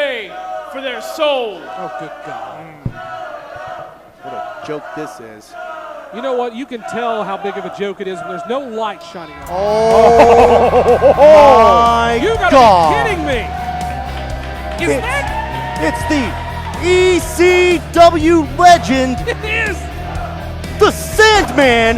pray for their soul. Oh, good God. What a joke this is. You know what? You can tell how big of a joke it is when there's no light shining on. Oh, my You gotta God. be kidding me. It's the ECW legend, It is. the Sandman.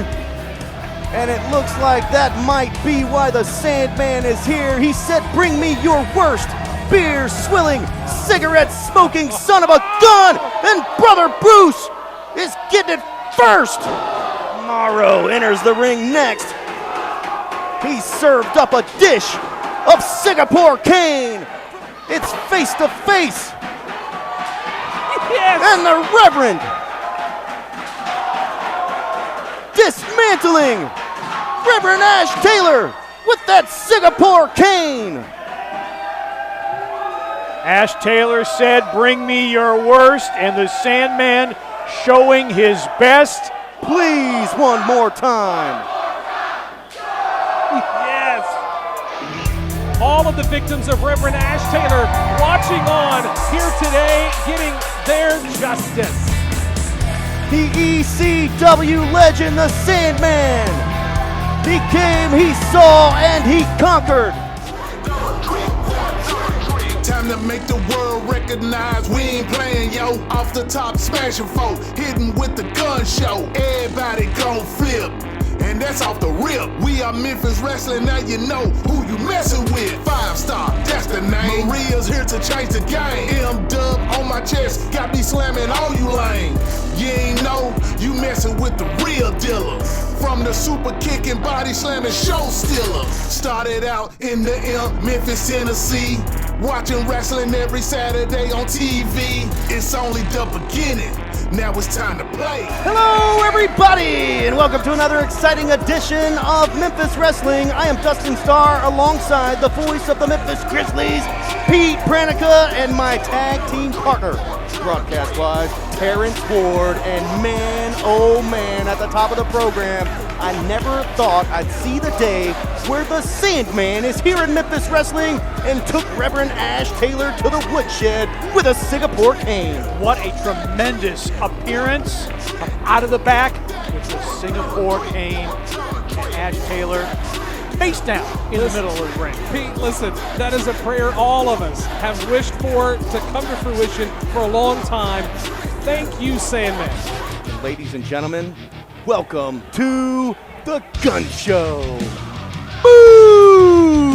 And it looks like that might be why the Sandman is here. He said, bring me your worst beer-swilling, cigarette-smoking son of a gun. And Brother Bruce is getting it first. Morrow enters the ring next. He served up a dish of Singapore cane. It's face to face. Yes. And the Reverend dismantling Reverend Ash Taylor with that Singapore cane. Ash Taylor said, bring me your worst, and the Sandman showing his best. Please, one more time. Yes. All of the victims of Reverend Ash Taylor watching on here today, getting their justice. The ECW legend, the Sandman. He came, he saw, and he conquered. Time to make the world recognize we ain't playing, yo. Off the top, smashing folk, hitting with the gun show. Everybody gon' flip, and that's off the rip. We are Memphis Wrestling, now you know who you messing with. 5-star, that's the name. Maria's here to change the game. M-dub on my chest, got me slamming on you lame. You ain't know, you messing with the real dealer. From the super kicking, body slamming show stealer. Started out in the Memphis, Tennessee. Watching wrestling every Saturday on TV. It's only the beginning. Now it's time to play. Hello, everybody, and welcome to another exciting edition of Memphis Wrestling. I am Dustin Starr alongside the voice of the Memphis Grizzlies, Pete Pranica, and my tag team partner, broadcast-wise, Terrence Ward. And man, oh man, at the top of the program, I never thought I'd see the day where the Sandman is here in Memphis Wrestling and took Reverend Ash Taylor to the woodshed with a Singapore cane. What a tremendous appearance out of the back with the Singapore cane and Ash Taylor face down in the middle of the ring. Pete, listen, that is a prayer all of us have wished for to come to fruition for a long time. Thank you, Sandman. Ladies and gentlemen, welcome to the Gun Show. Boo!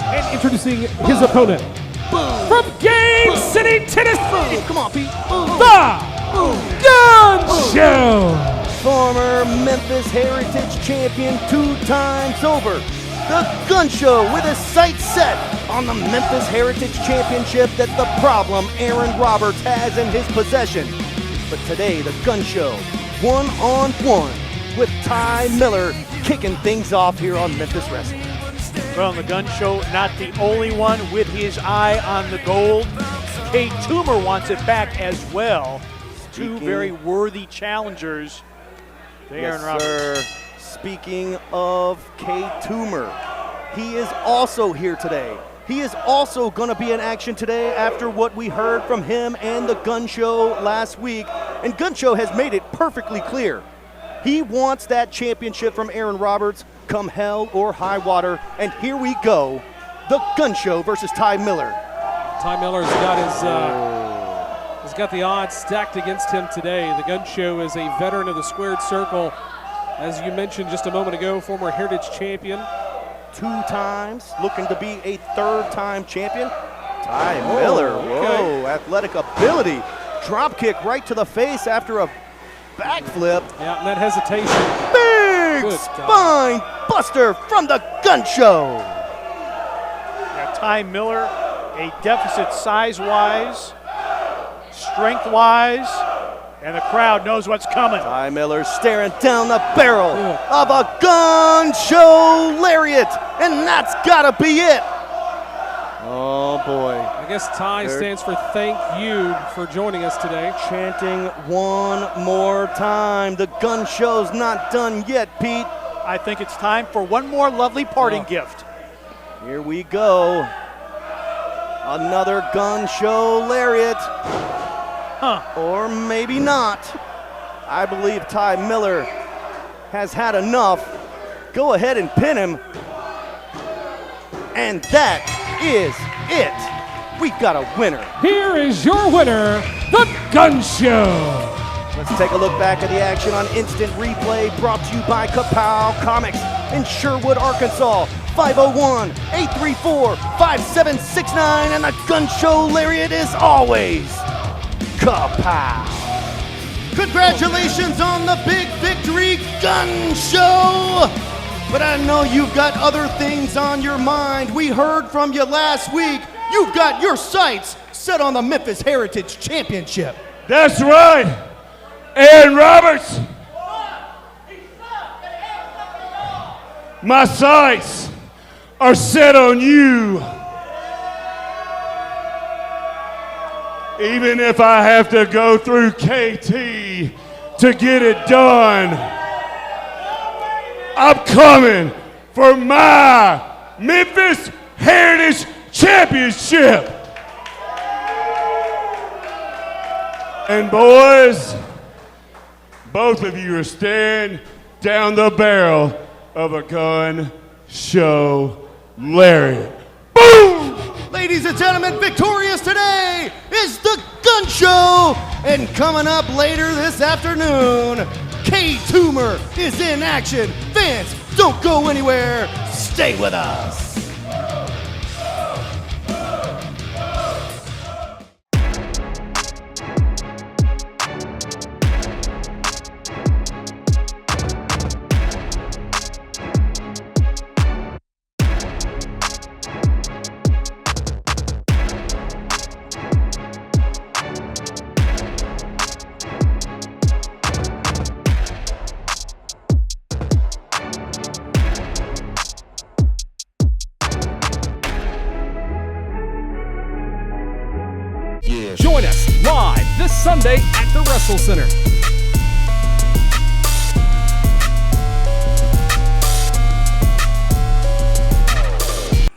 And introducing his opponent from Game City, Tennessee. Come on, Pete. Boo. The Gun Show. Former Memphis Heritage Champion 2 times over. The Gun Show with his sights set on the Memphis Heritage Championship that the problem Aaron Roberts has in his possession. But today, the Gun Show, one-on-one with Ty Miller, kicking things off here on Memphis Wrestling. Well, the Gun Show, not the only one with his eye on the gold. K-TOOMER wants it back as well. Two very worthy challengers. Yes, sir. Speaking of K-TOOMER, he is also here today. He is also going to be in action today after what we heard from him and the Gun Show last week. And Gun Show has made it perfectly clear. He wants that championship from Aaron Roberts come hell or high water. And here we go, the Gun Show versus Ty Miller. Ty Miller's got he's got the odds stacked against him today. The Gun Show is a veteran of the squared circle. As you mentioned just a moment ago, former Heritage Champion. 2 times, looking to be a 3rd-time champion. Ty Miller, whoa, athletic ability. Drop kick right to the face after a backflip. Yeah, and that hesitation. Big Good spine buster from the Gun Show. Yeah, Ty Miller, a deficit size-wise, strength-wise, and the crowd knows what's coming. Ty Miller staring down the barrel of a Gun Show lariat, and that's gotta be it. Oh boy. I guess Ty stands for thank you for joining us today. Chanting one more time. The Gun Show's not done yet, Pete. I think it's time for one more lovely parting gift. Here we go. Another GunShow lariat. Or maybe not. I believe Ty Miller has had enough. Go ahead and pin him. And that is it. We got a winner. Here is your winner, the GunShow. Let's take a look back at the action on Instant Replay, brought to you by Kapow Comics in Sherwood, Arkansas. 501-834-5769, and the GunShow lariat is always Kapow. Congratulations on the big victory, GunShow! But I know you've got other things on your mind. We heard from you last week. You've got your sights set on the Memphis Heritage Championship. That's right. Aaron Roberts. My sights are set on you. Even if I have to go through KT to get it done, I'm coming for my Memphis Heritage Championship. And boys, both of you are staring down the barrel of a GunShow lariat. Boom! Ladies and gentlemen, victorious today is the GunShow. And coming up later this afternoon, K-TOOMER is in action. Fans, don't go anywhere. Stay with us. Join us live this Sunday at the Wrestle Center.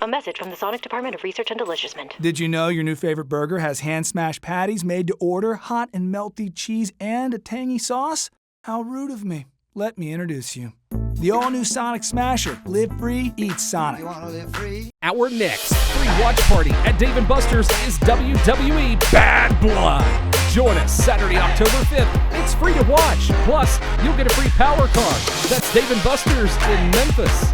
A message from the Sonic Department of Research and Deliciousment. Did you know your new favorite burger has hand-smashed patties made to order, hot and melty cheese, and a tangy sauce? How rude of me. Let me introduce you. The all-new Sonic Smasher. Live free, eat Sonic. You wanna live free? Our next free watch party at Dave & Buster's is WWE Bad Blood. Join us Saturday, October 5th. It's free to watch. Plus, you'll get a free power card. That's Dave & Buster's in Memphis.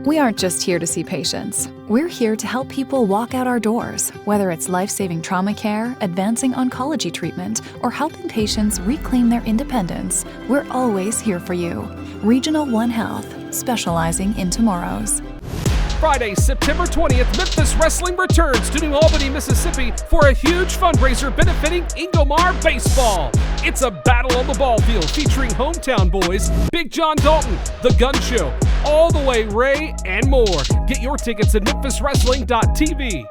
We aren't just here to see patients. We're here to help people walk out our doors, whether it's life-saving trauma care, advancing oncology treatment, or helping patients reclaim their independence. We're always here for you. Regional One Health, specializing in tomorrows. Friday, September 20th, Memphis Wrestling returns to New Albany, Mississippi for a huge fundraiser benefiting Ingomar Baseball. It's a battle on the ball field featuring hometown boys, Big John Dalton, The GunShow, All the Way Ray, and more. Get your tickets at memphiswrestling.tv.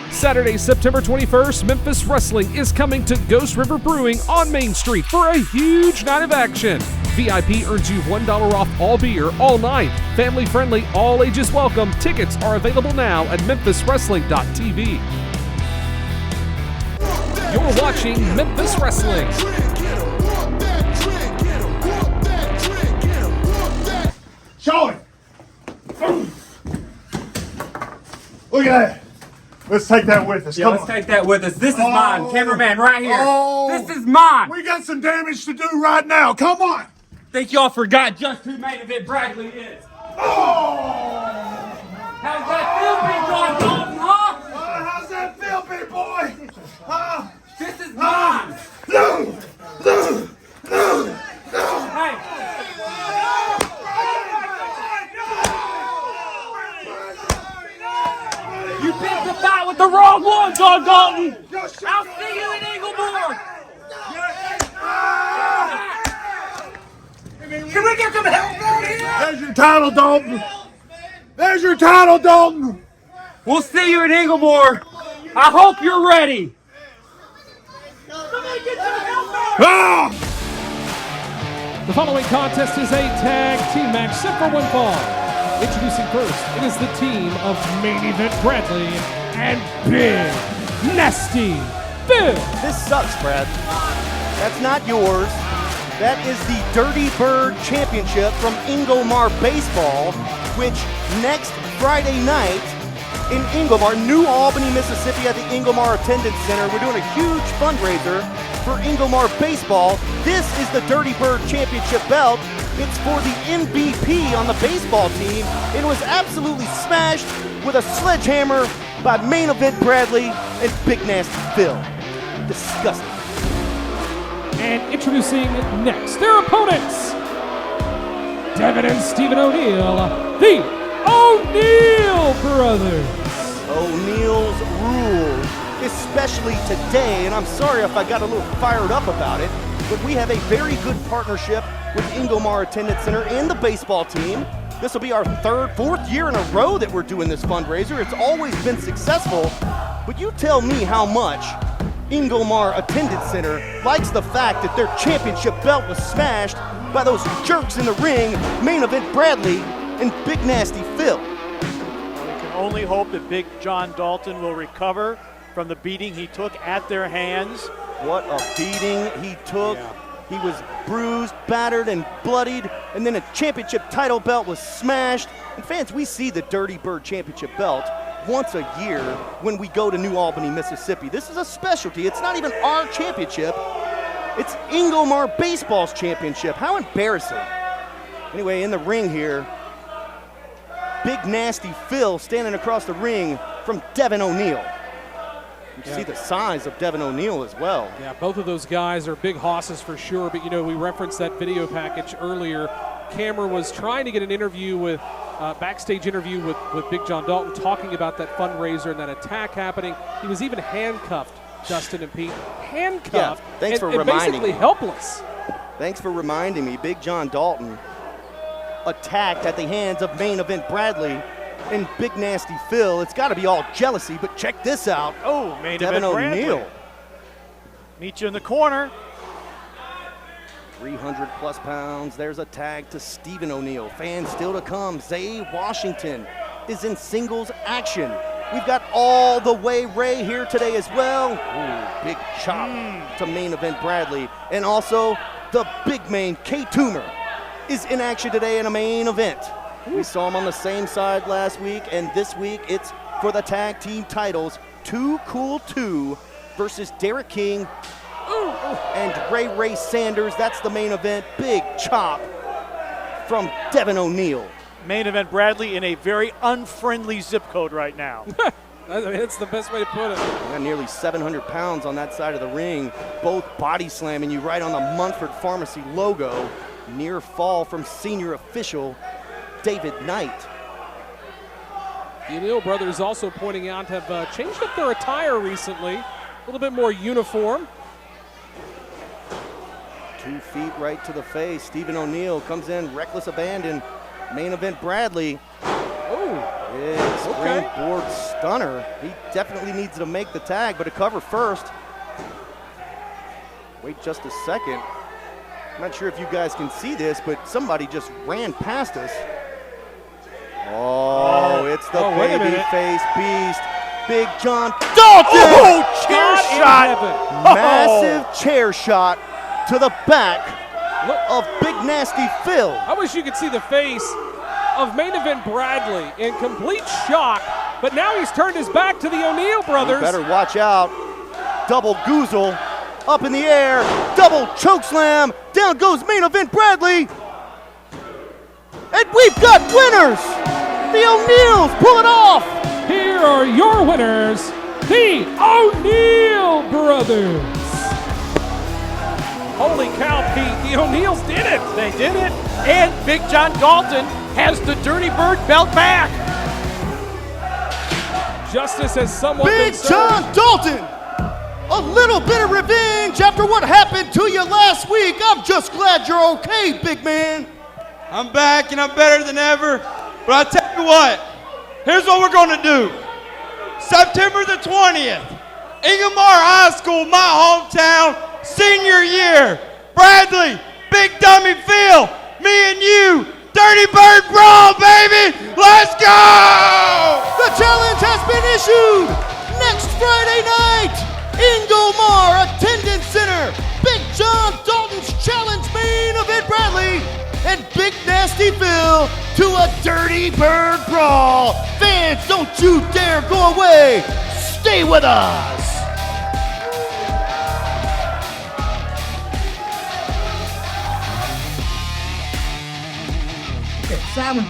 Saturday, September 21st, Memphis Wrestling is coming to Ghost River Brewing on Main Street for a huge night of action. VIP earns you $1 off all beer all night. Family friendly, all ages welcome. Tickets are available now at memphiswrestling.tv. You're watching Memphis Wrestling. Show it. Look at that. Let's take that with us. Yeah, Come let's on. take that with us. This is mine. Cameraman right here. Oh. This is mine. We got some damage to do right now. Come on. Think y'all forgot just who main event Bradley is. Oh. How's that feel, Big John Dalton, huh? How's that feel, big boy? This is mine. No. Hey. You picked the fight with the wrong one, John Dalton. I'll see you in Ingomar. Can we get some help out here? There's your title, Dalton. There's your title, Dalton. We'll see you in Ingomar. I hope you're ready. Ah! The following contest is a tag team match set for one fall. Introducing first, it is the team of Main Event Bradley and Big Nasty Phil. This sucks, Brad. That's not yours. That is the Dirty Bird Championship from Ingomar Baseball, which next Friday night in Ingomar, New Albany, Mississippi at the Ingomar Attendance Center, we're doing a huge fundraiser for Ingomar Baseball. This is the Dirty Bird Championship belt. It's for the MVP on the baseball team. It was absolutely smashed with a sledgehammer by Main Event Bradley and Big Nasty Phil. Disgusting. And introducing next, their opponents, Devin and Stephen O'Neill, the O'Neill brothers. O'Neill's rule, especially today, and I'm sorry if I got a little fired up about it, but we have a very good partnership with Ingomar Attendance Center and the baseball team. This will be our fourth year in a row that we're doing this fundraiser. It's always been successful, but you tell me how much Ingomar Attendance Center likes the fact that their championship belt was smashed by those jerks in the ring, Main Event Bradley and Big Nasty Phil. We can only hope that Big John Dalton will recover from the beating he took at their hands. What a beating he took. Yeah. He was bruised, battered, and bloodied, and then a championship title belt was smashed. And fans, we see the Dirty Bird Championship belt once a year when we go to New Albany, Mississippi. This is a specialty. It's not even our championship. It's Ingomar Baseball's championship. How embarrassing. Anyway, in the ring here, Big Nasty Phil standing across the ring from Devin O'Neill. You can see the size of Devin O'Neill as well. Yeah, both of those guys are big hosses for sure, but you know, we referenced that video package earlier. Cameron was trying to get an interview with, backstage interview with Big John Dalton, talking about that fundraiser and that attack happening. He was even handcuffed, Dustin and Pete. Handcuffed, yeah, thanks for and reminding basically me. Helpless. Thanks for reminding me. Big John Dalton attacked at the hands of Main Event Bradley and Big Nasty Phil. It's got to be all jealousy, but check this out. Oh, Main Devin Event Bradley. O'Neill. Meet you in the corner. 300 plus pounds. There's a tag to Stephen O'Neill. Fans still to come. Zay Washington is in singles action. We've got All the Way Ray here today as well. Ooh, big chop to Main Event Bradley. And also the big main K-TOOMER is in action today in a main event. We saw him on the same side last week, and this week it's for the tag team titles. Too Cool 2 versus Derek King and Ray Sanders. That's the main event. Big chop from Devin O'Neill. Main Event Bradley in a very unfriendly zip code right now. I mean, that's the best way to put it. Got nearly 700 pounds on that side of the ring, both body slamming you right on the Munford Pharmacy logo. Near fall from senior official David Knight. The O'Neill brothers also pointing out have changed up their attire recently. A little bit more uniform. 2 feet right to the face. Stephen O'Neill comes in, reckless abandon. Main Event Bradley. Oh, big springboard stunner. He definitely needs to make the tag, but to cover first. Wait just a second. I'm not sure if you guys can see this, but somebody just ran past us. Oh, it's the babyface beast, Big John Dalton! Oh, chair shot! Massive chair shot to the back of Big Nasty Phil. I wish you could see the face of Main Event Bradley in complete shock, but now he's turned his back to the O'Neill brothers. You better watch out. Double goozle up in the air, double choke slam. Down goes Main Event Bradley. And we've got winners. The O'Neills pull it off. Here are your winners, the O'Neill brothers. Holy cow, Pete, the O'Neills did it. They did it, and Big John Dalton has the Dirty Bird belt back. Justice has somewhat Big John Dalton, a little bit of revenge after what happened to you last week. I'm just glad you're okay, big man. I'm back and I'm better than ever, but I'll tell you what, here's what we're gonna do. September the 20th, Ingomar High School, my hometown, senior year. Bradley, Big Dummy Phil, me and you, Dirty Bird Brawl, baby! Let's go! The challenge has been issued. Next Friday night, Ingomar Attendance Center, Big John Dalton's challenge main event Bradley, and Big Nasty Phil to a Dirty Bird Brawl. Fans, don't you dare go away. Stay with us. Simon,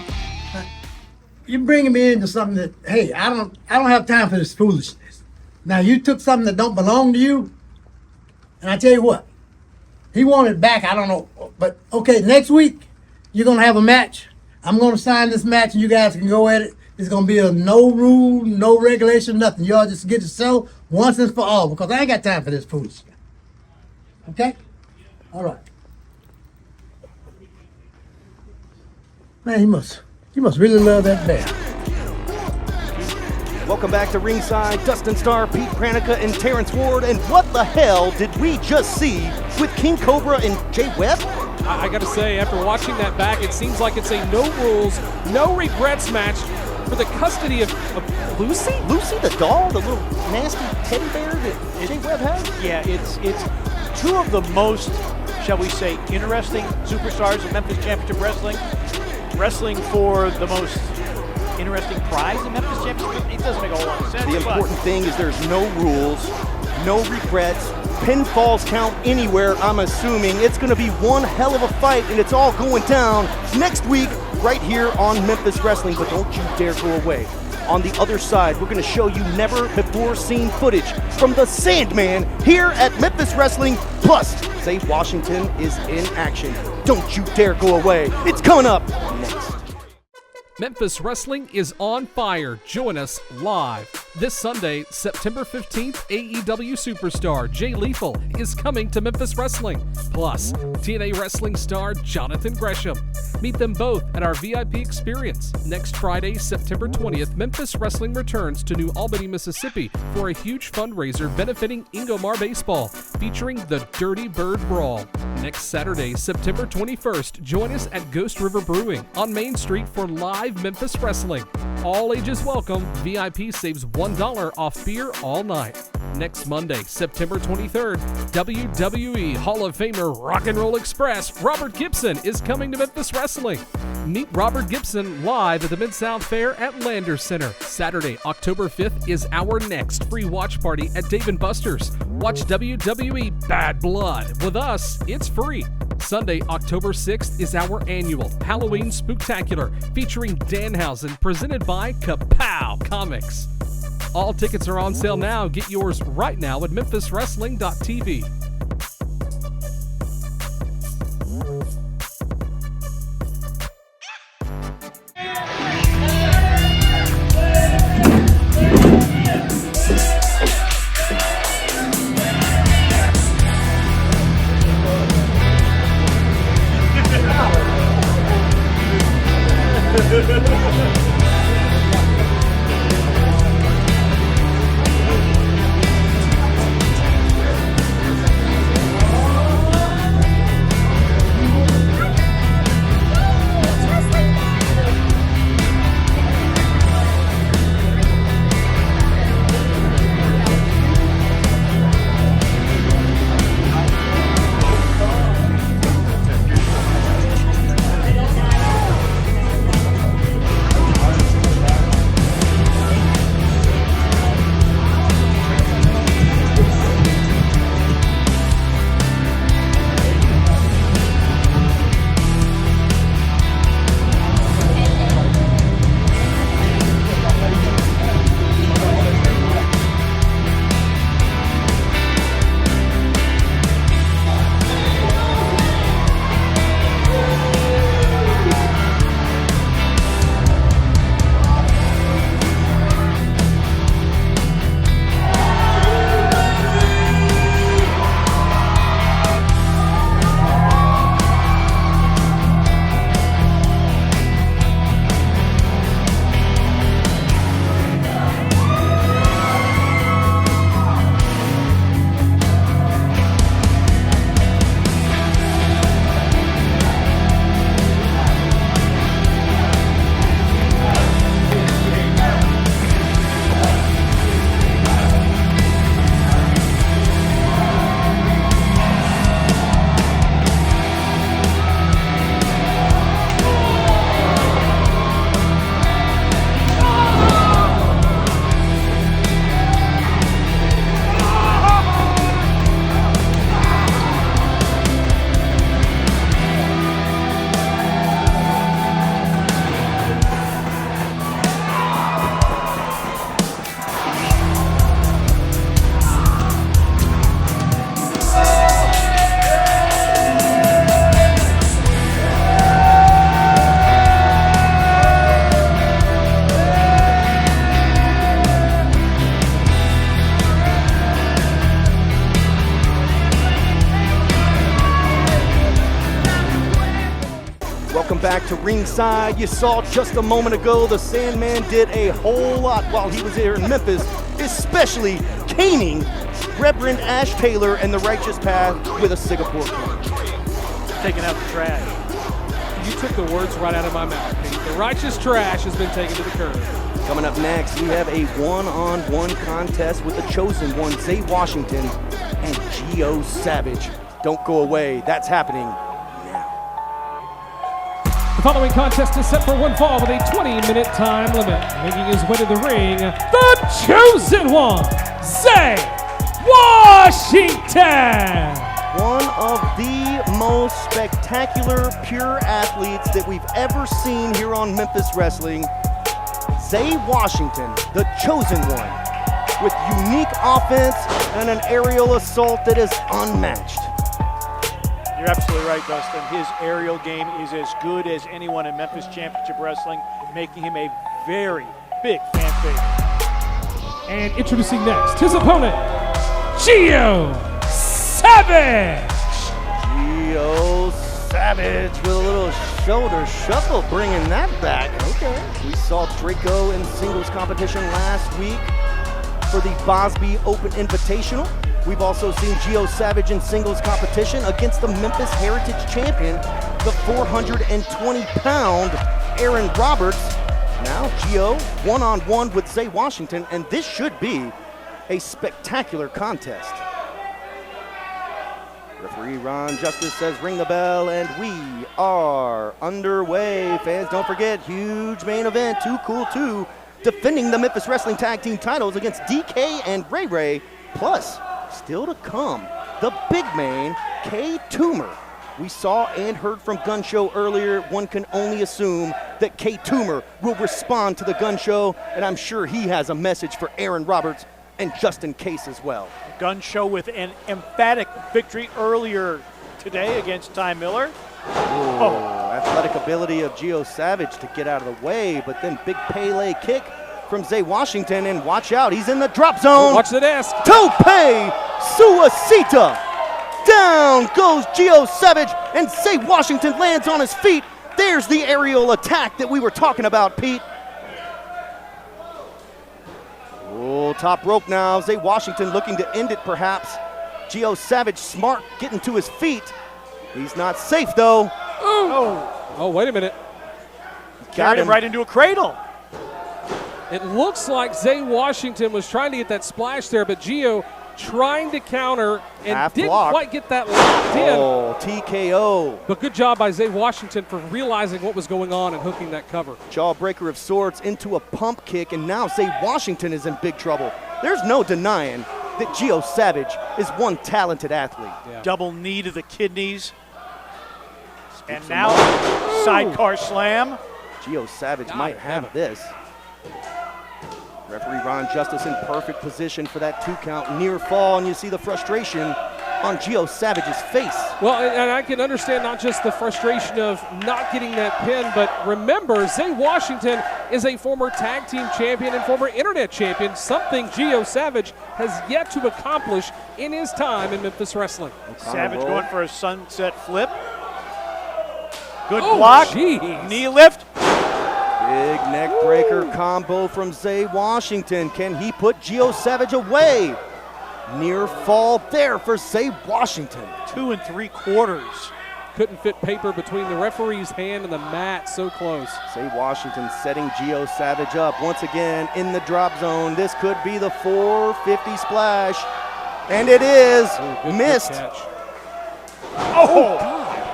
you're bringing me into something that, hey, I don't have time for this foolishness. Now, you took something that don't belong to you, and I tell you what, he wanted it back, I don't know, but okay, next week, you're going to have a match. I'm going to sign this match, and you guys can go at it. It's going to be a no rule, no regulation, nothing. Y'all just get to settle once and for all, because I ain't got time for this foolishness. Okay? All right. Man, he must really love that band. Welcome back to ringside. Dustin Starr, Pete Pranica, and Terrence Ward. And what the hell did we just see with King Cobra and Jay Webb? I gotta say, after watching that back, it seems like it's a no rules, no regrets match for the custody of Lucy? Lucy the doll, the little nasty teddy bear that Jay Webb has? Yeah, it's two of the most, shall we say, interesting superstars of Memphis Championship Wrestling. Wrestling for the most interesting prize in Memphis Championship. It doesn't make a whole lot of sense. The important thing is there's no rules, no regrets. Pinfalls count anywhere, I'm assuming. It's going to be one hell of a fight, and it's all going down next week right here on Memphis Wrestling. But don't you dare go away. On the other side, we're going to show you never-before-seen footage from the Sandman here at Memphis Wrestling. Plus, Zay Washington is in action. Don't you dare go away. It's coming up next. Memphis Wrestling is on fire. Join us live. This Sunday, September 15th, AEW superstar Jay Lethal is coming to Memphis Wrestling. Plus, TNA Wrestling star Jonathan Gresham. Meet them both at our VIP experience. Next Friday, September 20th, Memphis Wrestling returns to New Albany, Mississippi for a huge fundraiser benefiting Ingomar Baseball, featuring the Dirty Bird Brawl. Next Saturday, September 21st, join us at Ghost River Brewing on Main Street for live Memphis Wrestling. All ages welcome. VIP saves $1 off beer all night. Next Monday, September 23rd, WWE Hall of Famer Rock and Roll Express Robert Gibson is coming to Memphis Wrestling. Meet Robert Gibson live at the Mid-South Fair at Landers Center. Saturday, October 5th is our next free watch party at Dave & Buster's. Watch WWE Bad Blood. With us, it's free. Sunday, October 6th is our annual Halloween Spooktacular featuring Danhausen, presented by Kapow Comics. All tickets are on sale now. Get yours right now at memphiswrestling.tv. back to ringside. You saw just a moment ago the Sandman did a whole lot while he was here in Memphis, especially caning Reverend Ash Taylor and the Righteous Path with a Singapore cane. Taking out the trash. You took the words right out of my mouth, Pete. The righteous trash has been taken to the curb. Coming up next, we have a one-on-one contest with the chosen one, Zay Washington and Gio Savage. Don't go away. That's happening now. The following contest is set for one fall with a 20-minute time limit. Making his way to the ring, the chosen one, Zay Washington. One of the most spectacular pure athletes that we've ever seen here on Memphis Wrestling. Zay Washington, the chosen one, with unique offense and an aerial assault that is unmatched. You're absolutely right, Dustin. His aerial game is as good as anyone in Memphis Championship Wrestling, making him a very big fan favorite. And introducing next, his opponent, Gio Savage. Gio Savage with a little shoulder shuffle, bringing that back. Okay. We saw Draco in singles competition last week for the Bosby Open Invitational. We've also seen Gio Savage in singles competition against the Memphis Heritage Champion, the 420-pound Aaron Roberts. Now Gio one-on-one with Zay Washington, and this should be a spectacular contest. Referee Ron Justice says ring the bell, and we are underway. Fans, don't forget, huge main event, Too Cool 2, defending the Memphis Wrestling Tag Team Titles against DK and Ray Ray. Plus, still to come, the big man, K-TOOMER. We saw and heard from GunShow earlier. One can only assume that K-TOOMER will respond to the GunShow, and I'm sure he has a message for Aaron Roberts and Justin Case as well. GunShow with an emphatic victory earlier today against Ty Miller. Athletic ability of Gio Savage to get out of the way, but then big Pele kick from Zay Washington, and watch out, he's in the drop zone. Watch the desk. Tope Suicida. Down goes Gio Savage, and Zay Washington lands on his feet. There's the aerial attack that we were talking about, Pete. Oh, top rope now. Zay Washington looking to end it, perhaps. Gio Savage smart, getting to his feet. He's not safe, though. Oh, wait a minute. Carried him right into a cradle. It looks like Zay Washington was trying to get that splash there, but Gio trying to counter and Half didn't block. quite get that locked in. Oh, TKO. But good job by Zay Washington for realizing what was going on and hooking that cover. Jawbreaker of sorts into a pump kick, and now Zay Washington is in big trouble. There's no denying that Gio Savage is one talented athlete. Yeah. Double knee to the kidneys. And now sidecar slam. Gio Savage might have this. Referee Ron Justice in perfect position for that 2 count. Near fall, and you see the frustration on Gio Savage's face. Well, and I can understand not just the frustration of not getting that pin, but remember, Zay Washington is a former tag team champion and former internet champion, something Gio Savage has yet to accomplish in his time in Memphis Wrestling. Savage going for a sunset flip. Good block. Geez. Knee lift. Big neck breaker combo from Zay Washington. Can he put Gio Savage away? Near fall there for Zay Washington. 2 3/4. Couldn't fit paper between the referee's hand and the mat, so close. Zay Washington setting Gio Savage up once again in the drop zone. This could be the 450 splash, and it is. Good missed. catch.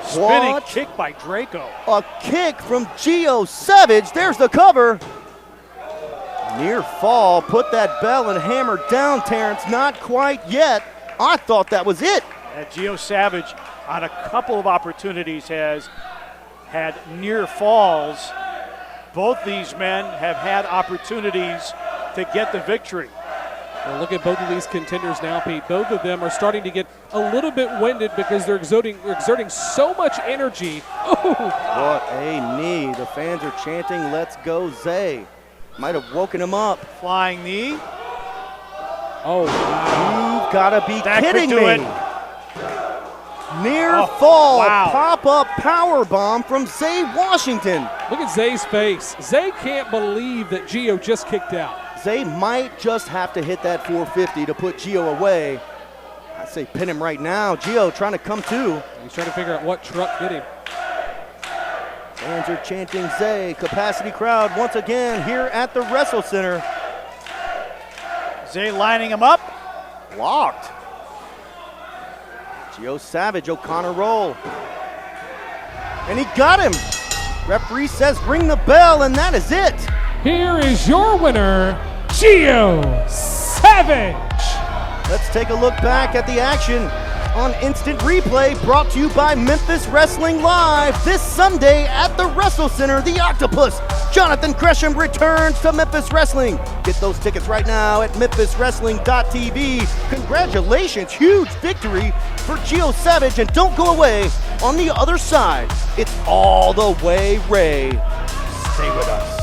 Spinning What? kick by Draco. A kick from Gio Savage. There's the cover. Near fall, put that bell and hammer down, Terrence. Not quite yet. I thought that was it. Gio Savage on a couple of opportunities has had near falls. Both these men have had opportunities to get the victory. Well, look at both of these contenders now, Pete. Both of them are starting to get a little bit winded because they're exerting so much energy. Oh! What a knee. The fans are chanting, "Let's go, Zay." Might have woken him up. Flying knee. Oh, wow. You've got to be That kidding could do me. it. Near fall, pop-up power bomb from Zay Washington. Look at Zay's face. Zay can't believe that Gio just kicked out. Zay might just have to hit that 450 to put Gio away. I say pin him right now. Gio trying to come to. He's trying to figure out what truck hit him. Fans are chanting Zay. Capacity crowd once again here at the Wrestle Center. Zay lining him up. Blocked. Gio Savage, O'Connor roll. And he got him. Referee says ring the bell, and that is it. Here is your winner, Gio Savage. Let's take a look back at the action on Instant Replay, brought to you by Memphis Wrestling Live. This Sunday at the Wrestle Center, the Octopus, Jonathan Gresham, returns to Memphis Wrestling. Get those tickets right now at memphiswrestling.tv. Congratulations, huge victory for Gio Savage, and don't go away. On the other side, it's All the Way Ray. Stay with us.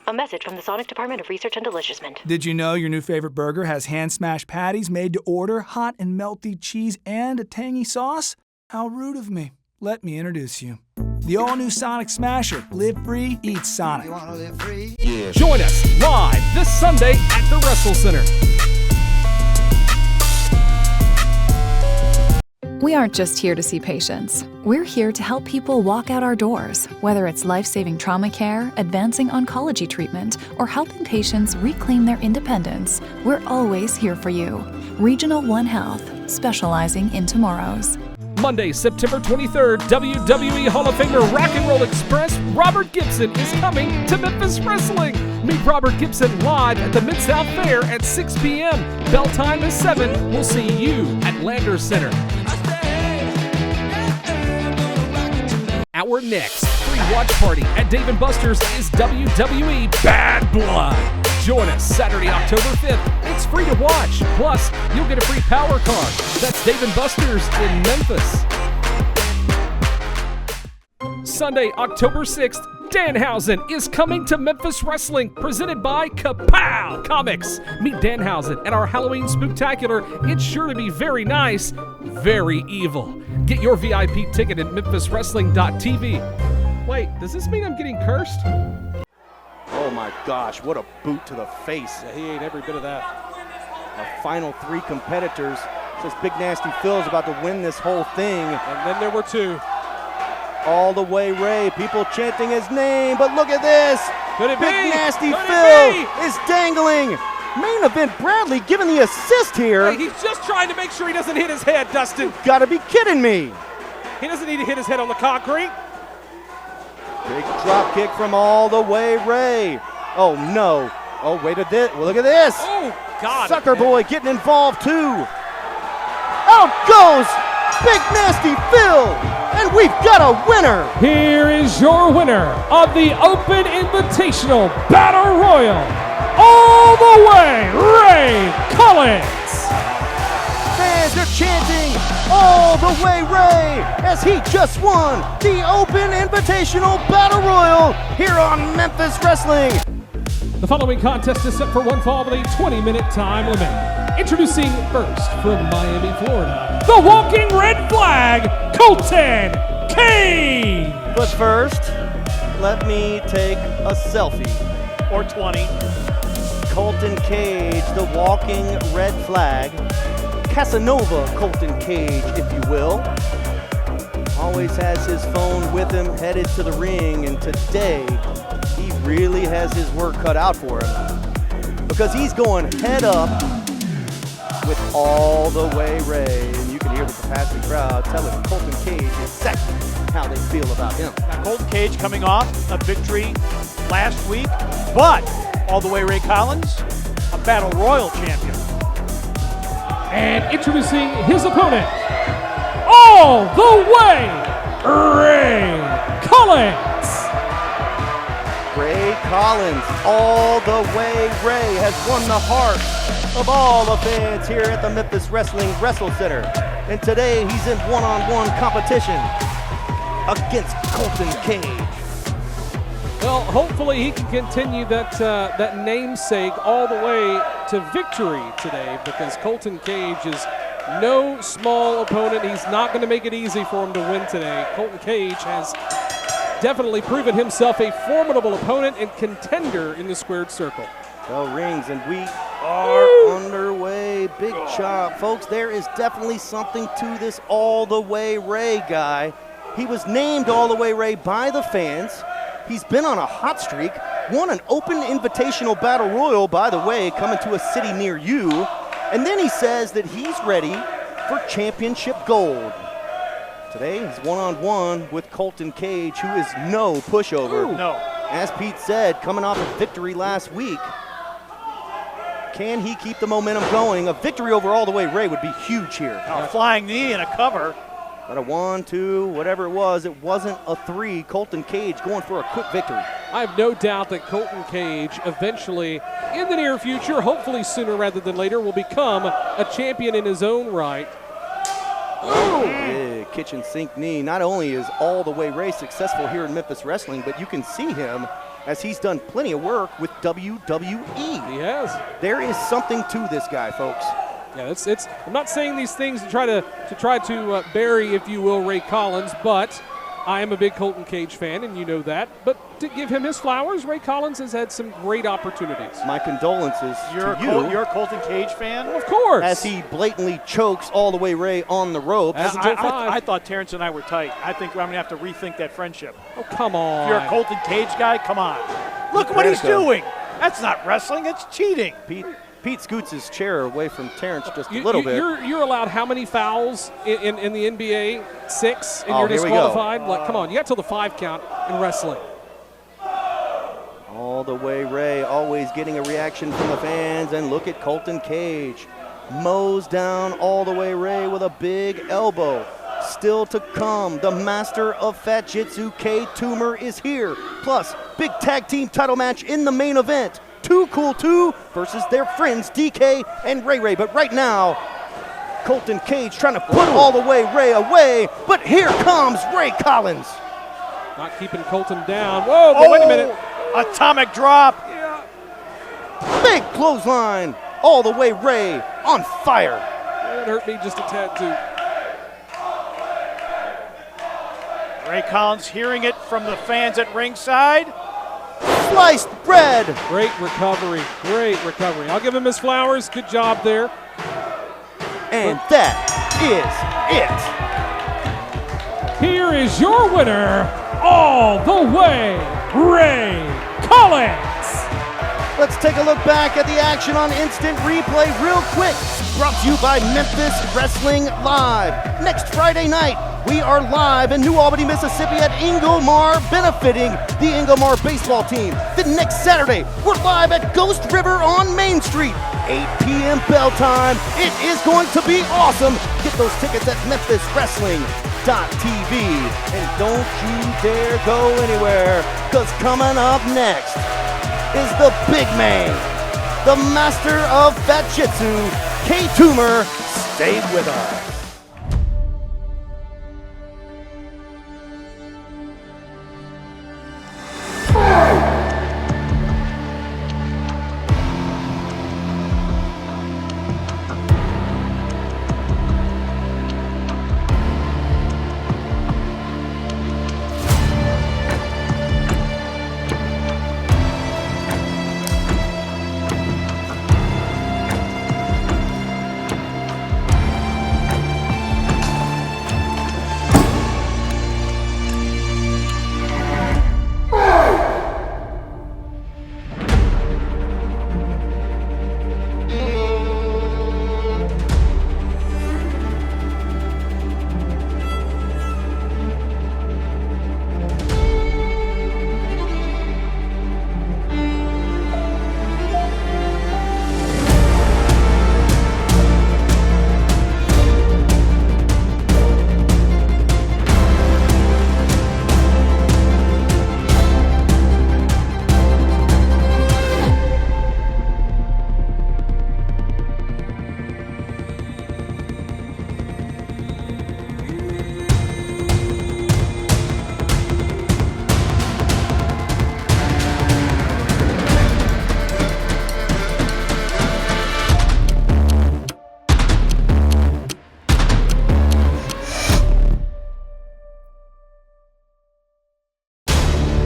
A message from the Sonic Department of Research and Deliciousment. Did you know your new favorite burger has hand-smashed patties made to order, hot and melty cheese, and a tangy sauce? How rude of me. Let me introduce you. The all-new Sonic Smasher. Live free, eat Sonic. You wanna live free? Yeah. Join us live this Sunday at the Wrestle Center. We aren't just here to see patients. We're here to help people walk out our doors, whether it's life-saving trauma care, advancing oncology treatment, or helping patients reclaim their independence. We're always here for you. Regional One Health, specializing in tomorrows. Monday, September 23rd, WWE Hall of Famer Rock and Roll Express Robert Gibson is coming to Memphis Wrestling. Meet Robert Gibson live at the Mid-South Fair at 6 p.m. Bell time is 7. We'll see you at Landers Center. Our next free watch party at Dave & Buster's is WWE Bad Blood. Join us Saturday, October 5th. It's free to watch. Plus, you'll get a free power card. That's Dave & Buster's in Memphis. Sunday, October 6th, Danhausen is coming to Memphis Wrestling, presented by Kapow Comics. Meet Danhausen at our Halloween Spooktacular. It's sure to be very nice, very evil. Get your VIP ticket at memphiswrestling.tv. Wait, does this mean I'm getting cursed? Oh my gosh, what a boot to the face. Yeah, he ate every bit of that. Our final three competitors. Says Big Nasty Phil's about to win this whole thing. And then there were two. All the Way Ray, people chanting his name, but look at this. Could it be? Big Nasty Could Phil is dangling. Main Event Bradley giving the assist here. Hey, he's just trying to make sure he doesn't hit his head, Dustin. You gotta be kidding me. He doesn't need to hit his head on the concrete. Big drop kick from All the Way Ray. Oh no. Oh, wait a bit. Well, look at this. Oh, God. Sucker Boy getting involved too. Out goes Big Nasty Phil. And we've got a winner. Here is your winner of the Open Invitational Battle Royal, All the Way Ray Collins. Fans are chanting All the Way Ray as he just won the Open Invitational Battle Royal here on Memphis Wrestling. The following contest is set for one fall with a 20-minute time limit. Introducing first from Miami, Florida, the walking red flag, Colton Cage. But first, let me take a selfie. Or 20. Colton Cage, the walking red flag. Casanova Colton Cage, if you will. Always has his phone with him, headed to the ring, and today he really has his work cut out for him because he's going head up with All the Way Ray, and you can hear the capacity crowd telling Colton Cage exactly how they feel about him. Now, Colton Cage coming off a victory last week, but All the Way Ray Collins, a Battle Royal champion. And introducing his opponent, All the Way Ray Collins. Ray Collins, All the Way Ray, has won the heart of all the fans here at the Memphis Wrestling Wrestle Center. And today he's in one-on-one competition against Colton Cage. Well, hopefully he can continue that namesake all the way to victory today, because Colton Cage is no small opponent. He's not going to make it easy for him to win today. Colton Cage has definitely proven himself a formidable opponent and contender in the squared circle. Bell rings and we are underway. Big chop. Folks, there is definitely something to this All the Way Ray guy. He was named All the Way Ray by the fans. He's been on a hot streak, won an open invitational battle royal, by the way, coming to a city near you. And then he says that he's ready for championship gold. Today, he's one-on-one with Colton Cage, who is no pushover. Ooh, no. As Pete said, coming off a victory last week. Can he keep the momentum going? A victory over All the Way Ray would be huge here. A flying knee and a cover. But a 1, 2, whatever it wasn't a 3. Colton Cage going for a quick victory. I have no doubt that Colton Cage eventually, in the near future, hopefully sooner rather than later, will become a champion in his own right. Big kitchen sink knee. Not only is All the Way Ray successful here in Memphis Wrestling, but you can see him as he's done plenty of work with WWE. He has. There is something to this guy, folks. Yeah, it's. I'm not saying these things to try to bury, if you will, Ray Collins, but I am a big Colton Cage fan, and you know that. But to give him his flowers, Ray Collins has had some great opportunities. My condolences to you. You're a Colton Cage fan? Of course. As he blatantly chokes All the Way Ray on the rope. I thought Terrence and I were tight. I think I'm going to have to rethink that friendship. Oh, come on. If you're a Colton Cage guy, come on. Look what he's doing. That's not wrestling. It's cheating. Pete scoots his chair away from Terrence just a little bit. You're allowed how many fouls in the NBA? 6, and you're disqualified? Like, come on, you got till the 5 count in wrestling. All the Way Ray always getting a reaction from the fans, and look at Colton Cage. Mows down All the Way Ray with a big elbow. Still to come, the master of Fat Jitsu, K-TOOMER, is here. Plus, big tag team title match in the main event. Too Cool 2 versus their friends DK and Ray Ray. But right now, Colton Cage trying to put All the Way Ray away. But here comes Ray Collins. Not keeping Colton down. Whoa, but wait a minute. Atomic drop. Yeah. Big clothesline. All the Way Ray on fire. It hurt me just a tad too. Ray Collins hearing it from the fans at ringside. Sliced bread. Great recovery. Great recovery. I'll give him his flowers. Good job there. And that is it. Here is your winner, All the Way Ray Collins. Let's take a look back at the action on instant replay real quick. Brought to you by Memphis Wrestling Live. Next Friday night, we are live in New Albany, Mississippi at Ingomar, benefiting the Ingomar baseball team. Then next Saturday, we're live at Ghost River on Main Street. 8 p.m. bell time. It is going to be awesome. Get those tickets at MemphisWrestling.tv. And don't you dare go anywhere, because coming up next is the big man, the master of Fat Jitsu, K-TOOMER. Stay with us.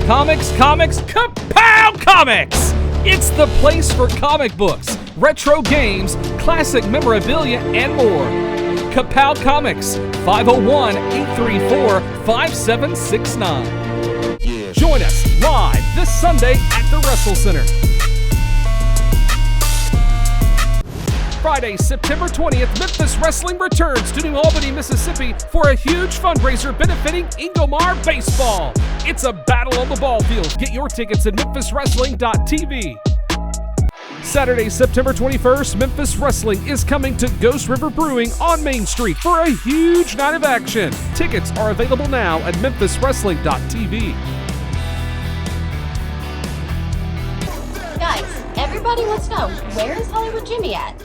Comics, Kapow Comics! It's the place for comic books, retro games, classic memorabilia, and more. Kapow Comics, 501-834-5769. Join us live this Sunday at the Wrestle Center. Friday, September 20th, Memphis Wrestling returns to New Albany, Mississippi for a huge fundraiser benefiting Ingomar Baseball. It's a battle on the ball field. Get your tickets at memphiswrestling.tv. Saturday, September 21st, Memphis Wrestling is coming to Ghost River Brewing on Main Street for a huge night of action. Tickets are available now at memphiswrestling.tv. Guys, everybody wants to know, where is Hollywood Jimmy at?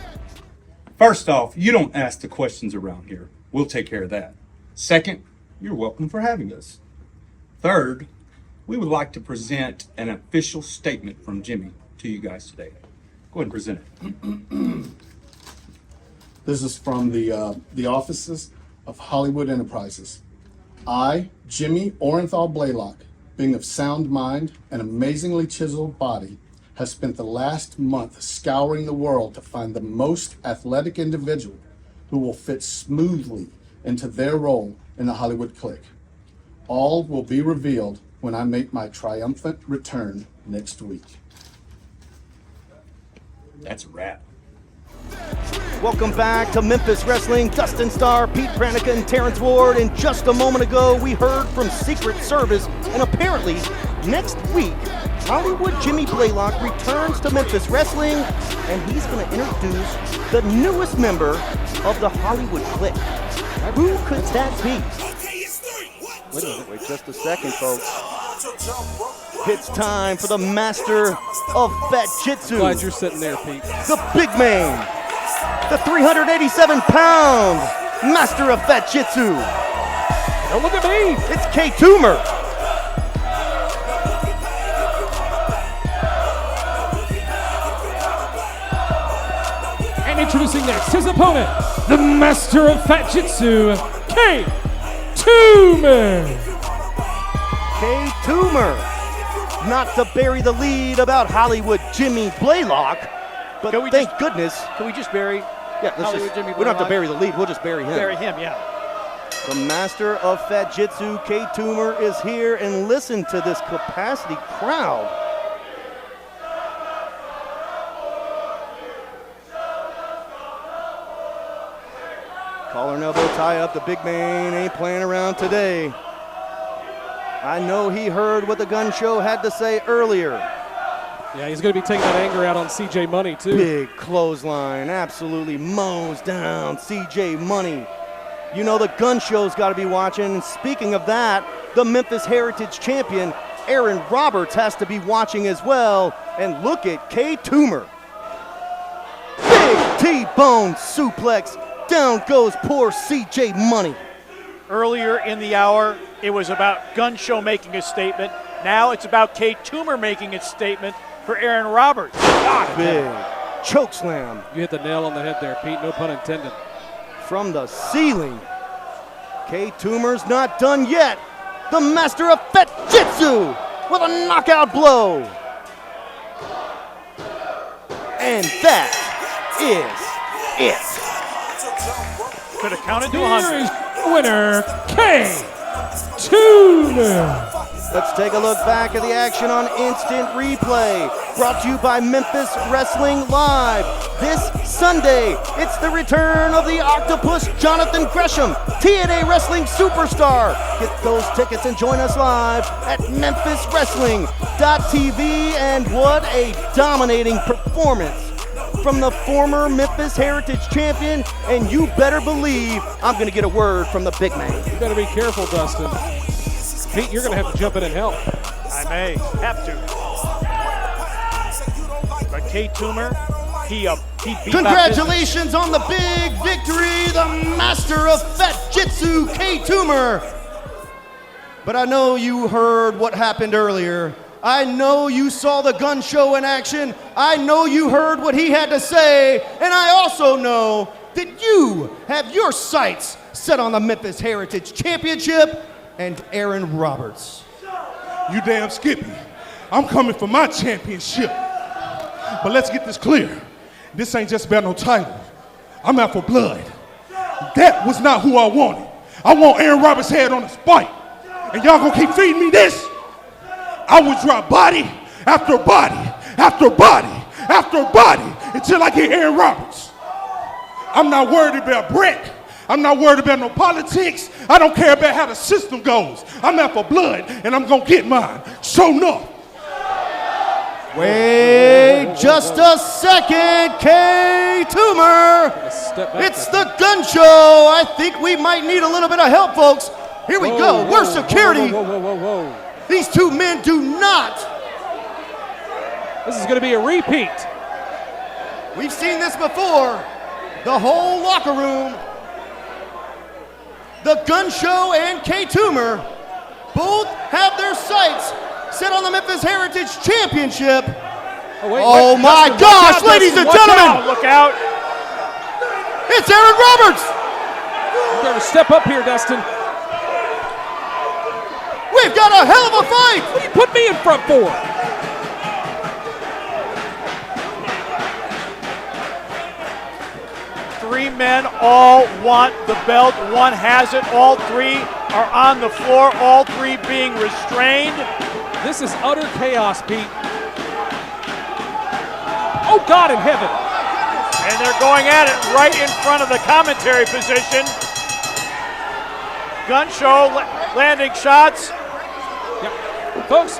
First off, you don't ask the questions around here. We'll take care of that. Second, you're welcome for having us. Third, we would like to present an official statement from Jimmy to you guys today. Go ahead and present it. This is from the offices of Hollywood Enterprises. I, Jimmy Orenthal Blaylock, being of sound mind and amazingly chiseled body, has spent the last month scouring the world to find the most athletic individual who will fit smoothly into their role in the Hollywood clique. All will be revealed when I make my triumphant return next week. That's a wrap. Welcome back to Memphis Wrestling. Dustin Starr, Pete Pranica, and Terrence Ward. And just a moment ago, we heard from Secret Service, and apparently next week, Hollywood Jimmy Blaylock returns to Memphis Wrestling, and he's going to introduce the newest member of the Hollywood clique. Who could that be? Wait just a second, folks. It's time for the master of Fat Jitsu. Glad you're sitting there, Pete. The big man, the 387-pound master of Fat Jitsu. Don't look at me. It's K-TOOMER. Introducing next his opponent, the master of Fat Jitsu, K-TOOMER. K-TOOMER. Not to bury the lead about Hollywood Jimmy Blaylock, but thank goodness. Can we just bury Hollywood Jimmy Blaylock? We don't have to bury the lead, we'll just bury him. Bury him, yeah. The master of Fat Jitsu, K-TOOMER, is here, and listen to this capacity crowd. Collar and elbow tie up. The big man ain't playing around today. I know he heard what the GunShow had to say earlier. Yeah, he's going to be taking that anger out on CJ Money, too. Big clothesline, absolutely mows down CJ Money. You know the GunShow's got to be watching. And speaking of that, the Memphis Heritage Champion, Aaron Roberts, has to be watching as well. And look at K-TOOMER. Big T-bone suplex. Down goes poor CJ Money. Earlier in the hour, it was about GunShow making a statement. Now it's about K-TOOMER making a statement for Aaron Roberts. Big choke slam. You hit the nail on the head there, Pete. No pun intended. From the ceiling. K-TOOMER's not done yet. The master of Fat Jitsu with a knockout blow. And that is it. Could have counted to 100. Winner, K-TOOMER. Let's take a look back at the action on Instant Replay. Brought to you by Memphis Wrestling Live. This Sunday, it's the return of the Octopus Jonathan Gresham, TNA Wrestling Superstar. Get those tickets and join us live at memphiswrestling.tv. And what a dominating performance from the former Memphis Heritage Champion, and you better believe I'm going to get a word from the big man. You better be careful, Dustin. Pete, you're going to have to jump in and help. I may have to. But K-TOOMER, he beat Congratulations on the big victory, the master of Fat Jitsu, K-TOOMER. But I know you heard what happened earlier. I know you saw the GunShow in action. I know you heard what he had to say. And I also know that you have your sights set on the Memphis Heritage Championship and Aaron Roberts. You damn Skippy. I'm coming for my championship. But let's get this clear. This ain't just about no title. I'm out for blood. That was not who I wanted. I want Aaron Roberts' head on a spike. And y'all gonna keep feeding me this? I will drop body after body after body after body until I get Aaron Roberts. I'm not worried about Brett. I'm not worried about no politics. I don't care about how the system goes. I'm out for blood, and I'm gonna get mine. Show enough. Wait just a second, K-TOOMER. It's the gun show. I think we might need a little bit of help, folks. Here we go. We're security. Whoa. These two men do not. This is going to be a repeat. We've seen this before. The whole locker room, the gun show and K-TOOMER both have their sights set on the Memphis Heritage Championship. Oh my gosh, ladies and gentlemen. Look out. It's Aaron Roberts. You better step up here, Dustin. We've got a hell of a fight. What do you put me in front for? Three men all want the belt. One has it. All three are on the floor. All three being restrained. This is utter chaos, Pete. Oh, God in heaven. And they're going at it right in front of the commentary position. GunShow landing shots. Yep. Folks,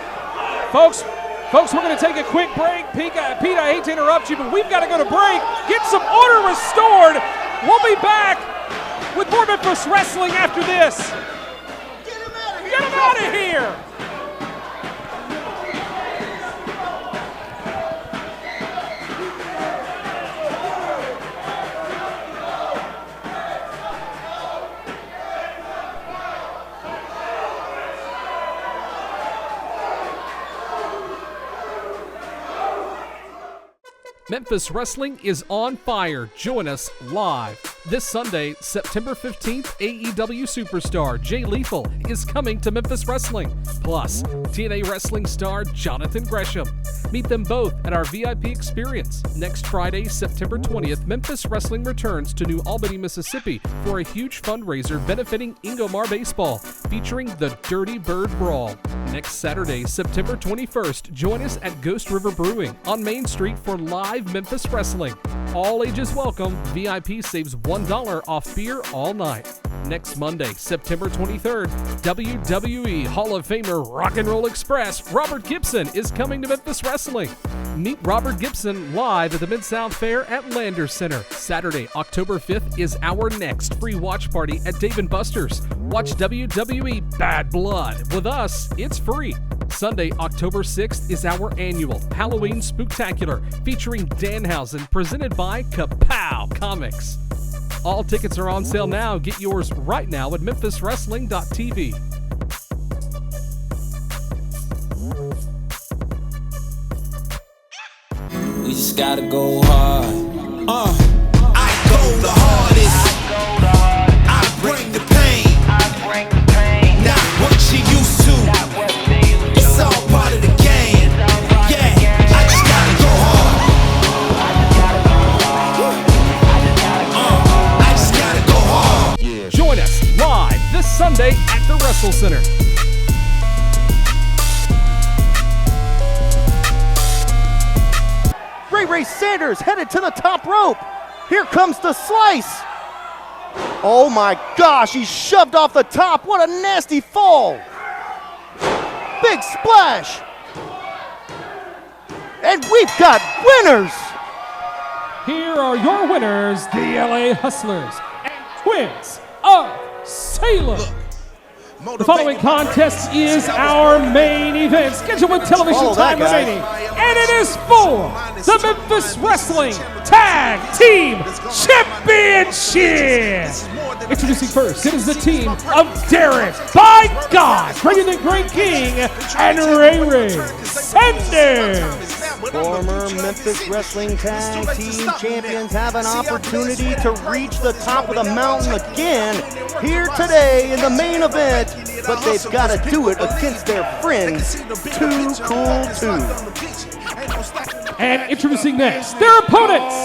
we're going to take a quick break. Pete, I hate to interrupt you, but we've got to go to break. Get some order restored. We'll be back with more Memphis Wrestling after this. Get him out of here. Memphis Wrestling is on fire. Join us live. This Sunday, September 15th, AEW superstar Jay Lethal is coming to Memphis Wrestling. Plus, TNA Wrestling star Jonathan Gresham. Meet them both at our VIP experience. Next Friday, September 20th, Memphis Wrestling returns to New Albany, Mississippi for a huge fundraiser benefiting Ingomar Baseball, featuring the Dirty Bird Brawl. Next Saturday, September 21st, join us at Ghost River Brewing on Main Street for live Memphis Wrestling. All ages welcome. VIP saves $1 off beer all night. Next Monday, September 23rd, WWE Hall of Famer Rock and Roll Express Robert Gibson is coming to Memphis Wrestling. Meet Robert Gibson live at the Mid-South Fair at Landers Center. Saturday, October 5th is our next free watch party at Dave & Buster's. Watch WWE Bad Blood. With us, it's free. Sunday, October 6th is our annual Halloween Spooktacular featuring Danhausen, presented by Kapow Comics. All tickets are on sale now. Get yours right now at memphiswrestling.tv. We just gotta go hard. I go the hardest. I bring the pain. Not what you used to. It's all part of the game. Yeah, I just gotta go hard. I just gotta go hard. Join us live this Sunday at the Wrestle Center. Ray Sanders headed to the top rope. Here comes the slice. Oh my gosh, he shoved off the top. What a nasty fall. Big splash. And we've got winners. Here are your winners, the LA Hustlers and Twins of Salem. The following contest is our main event, scheduled with television time remaining, and it is for the Memphis Wrestling Tag Team Championship. Introducing first, it is the team of Derek, by God, bringing the Great King, and Ray Sanders. Former Memphis Wrestling Tag Team Champions have an opportunity to reach the top of the mountain again here today in the main event, but they've got to do it against their friends, Too Cool 2. And introducing next, their opponents.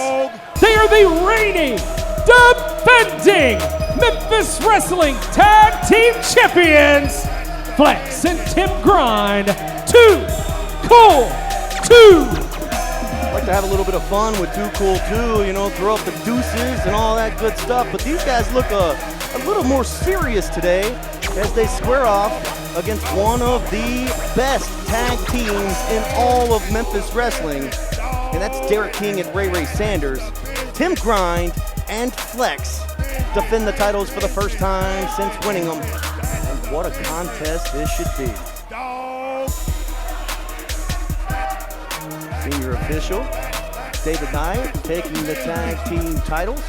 They are the reigning, defending Memphis Wrestling Tag Team Champions, Flex and Tim Grind, Too Cool 2. Like to have a little bit of fun with Too Cool 2, you know, throw up the deuces and all that good stuff, but these guys look a little more serious today as they square off against one of the best tag teams in all of Memphis Wrestling, and that's Derek King and Ray Sanders. Tim Grind and Flex defend the titles for the first time since winning them, and what a contest this should be. Senior official David Knight taking the tag team titles.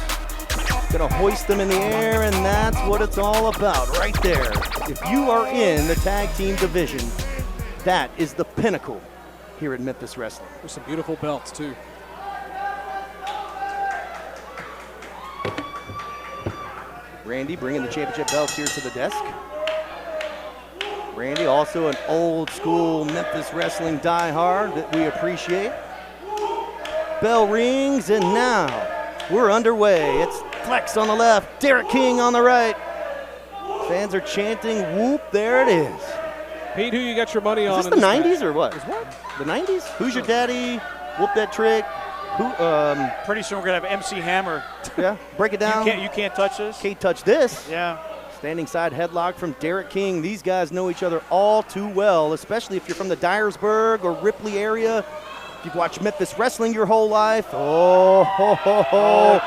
Gonna hoist them in the air, and that's what it's all about right there. If you are in the tag team division, that is the pinnacle here at Memphis Wrestling. There's some beautiful belts too. Randy bringing the championship belts here to the desk. Randy, also an old school Memphis Wrestling diehard that we appreciate. Bell rings, and now we're underway. It's Flex on the left, Derek King on the right. Fans are chanting, whoop, there it is. Pete, who you got your money on? Is this the 90s or what? The 90s? Who's your daddy? Whoop that trick. Who? Pretty soon we're gonna have MC Hammer. Yeah, break it down. You can't touch this. Can't touch this. Yeah. Standing side headlock from Derek King. These guys know each other all too well, especially if you're from the Dyersburg or Ripley area. If you've watched Memphis Wrestling your whole life. Oh,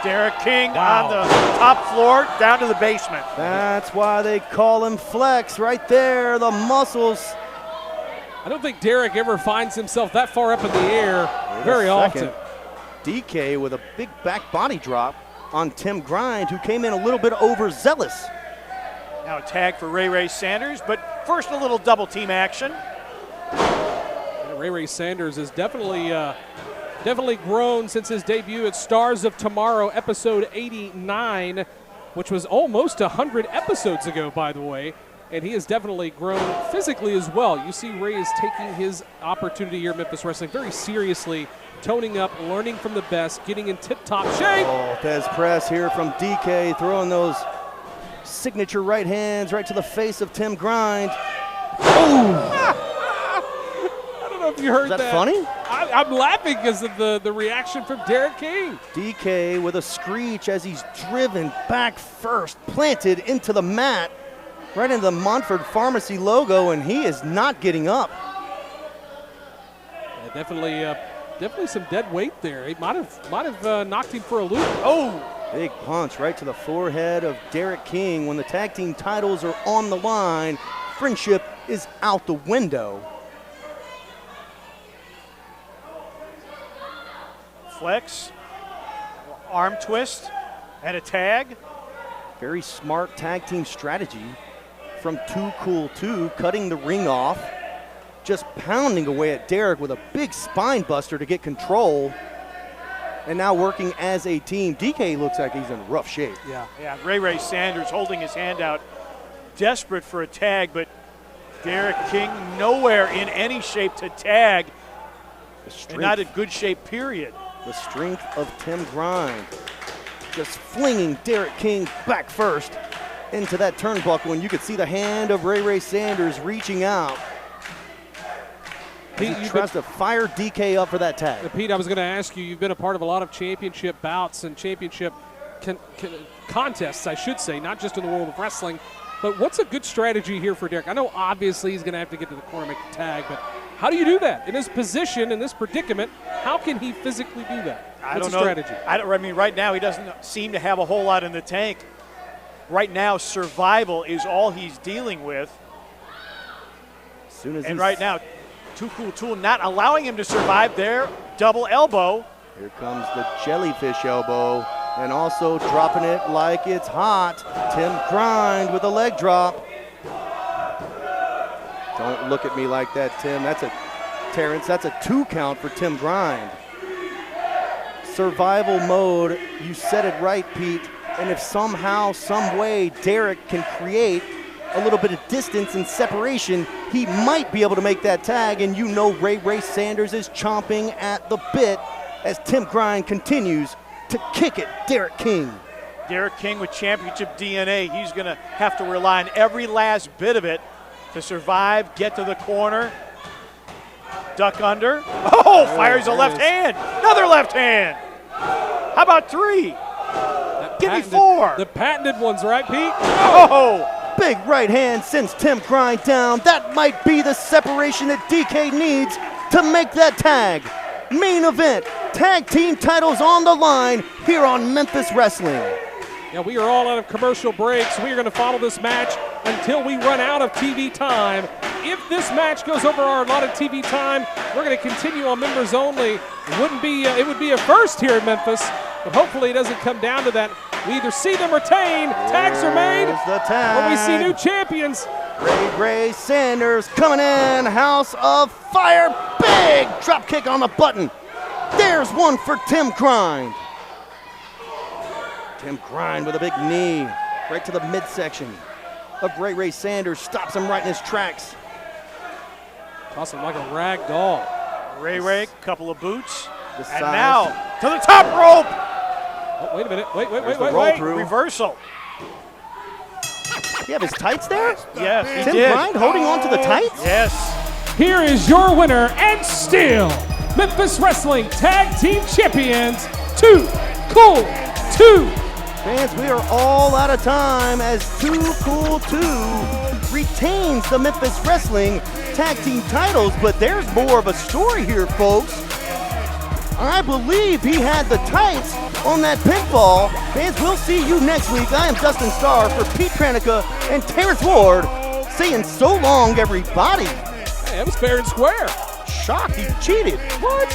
Derek King on the top floor, down to the basement. That's why they call him Flex right there, the muscles. I don't think Derek ever finds himself that far up in the air very often. DK with a big back body drop on Tim Grind, who came in a little bit overzealous. Now a tag for Ray Sanders, but first a little double team action. Ray Sanders has definitely grown since his debut at Stars of Tomorrow, episode 89, which was almost 100 episodes ago, by the way. And he has definitely grown physically as well. You see Ray is taking his opportunity here at Memphis Wrestling very seriously, toning up, learning from the best, getting in tip-top shape. Oh, Thez press here from DK, throwing those signature right hands right to the face of Tim Grind. Oh! I don't know if you heard that. Is that funny? I'm laughing because of the reaction from Derek King. DK with a screech as he's driven back first, planted into the mat, right into the Montford Pharmacy logo, and he is not getting up. Yeah, definitely some dead weight there. He might have knocked him for a loop. Oh! Big punch right to the forehead of Derek King. When the tag team titles are on the line, friendship is out the window. Flex, arm twist, and a tag. Very smart tag team strategy from Too Cool 2, cutting the ring off, just pounding away at Derek with a big spine buster to get control, and now working as a team. DK looks like he's in rough shape. Yeah. Ray Sanders holding his hand out, desperate for a tag, but Derek King nowhere in any shape to tag, and not in good shape, period. The strength of Tim Grind, just flinging Derek King back first into that turnbuckle, and you could see the hand of Ray Sanders reaching out. He tries to fire DK up for that tag. Pete, I was going to ask you, you've been a part of a lot of championship bouts and championship contests, I should say, not just in the world of wrestling, but what's a good strategy here for Derek? I know obviously he's going to have to get to the corner and make the tag, but how do you do that? In his position, in this predicament, how can he physically do that? What's the strategy? I mean, right now he doesn't seem to have a whole lot in the tank. Right now, survival is all he's dealing with. Right now, Too Cool Tool not allowing him to survive there. Double elbow. Here comes the jellyfish elbow, and also dropping it like it's hot. Tim Grind with a leg drop. Don't look at me like that, Tim. That's a Terrence, that's a 2 count for Tim Grind. Survival mode, you said it right, Pete. And if somehow, some way, Derek can create a little bit of distance and separation, he might be able to make that tag. And you know Ray Sanders is chomping at the bit as Tim Grind continues to kick it. Derek King. Derek King with championship DNA. He's going to have to rely on every last bit of it to survive, get to the corner, duck under. Oh, fires a left hand. Another left hand. How about 3? Give me 4. The patented ones, right, Pete? Oh! Big right hand sends Tim Grind down. That might be the separation that DK needs to make that tag. Main event, tag team titles on the line here on Memphis Wrestling. Yeah, we are all out of commercial breaks. We are going to follow this match until we run out of TV time. If this match goes over our allotted TV time, we're going to continue on members only. It would be a first here in Memphis, but hopefully it doesn't come down to that. We either see them retain, tags are made, or we see new champions. Ray Sanders coming in, House of Fire, big drop kick on the button. There's one for Tim Grind. Tim Grind with a big knee right to the midsection of Ray Sanders, stops him right in his tracks. Toss him like a rag doll. Ray, couple of boots. And now to the top rope. Oh, wait a minute. Wait. Reversal. You have his tights there? Yes, Tim Grind holding on to the tights? Yes. Here is your winner and still Memphis Wrestling Tag Team Champions, Kool 2. Fans, we are all out of time as Kool 2 retains the Memphis Wrestling Tag Team titles, but there's more of a story here, folks. I believe he had the tights on that pinfall. Fans, we'll see you next week. I am Dustin Starr for Pete Pranica and Terrence Ward, saying so long, everybody. Hey, that was fair and square. Shocked he cheated. What?